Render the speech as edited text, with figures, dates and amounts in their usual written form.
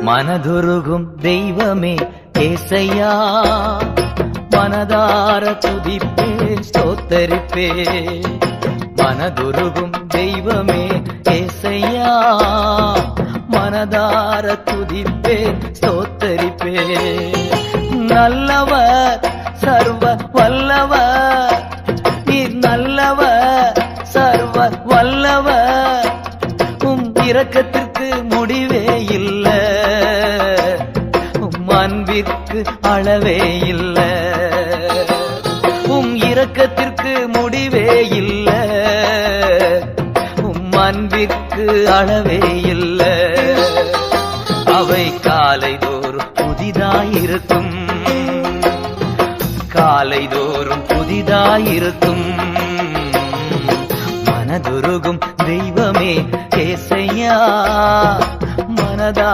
மனதுருகும் தெய்வமே ஏசையா, மனதார துதிப்பேன் ஸ்தோத்தரிப்பேன். மனதுருகும் தெய்வமே ஏசையா, மனதார துதிப்பேன் ஸ்தோத்தரிப்பேன். நல்லவர் சர்வ வல்லவர், நீர் நல்லவர் சர்வ வல்லவர். இரக்கத்திற்கு முடிவே இல்ல, அன்பிற்கு அளவே இல்ல. இரக்கத்திற்கு முடிவே இல்ல, அன்பிற்கு அளவே இல்ல. அவை காலைதோறும் புதிதாயிருக்கும், காலைதோறும் புதிதாயிருக்கும். மனதுருகும் தெய்வமே ஏசையா, மனதா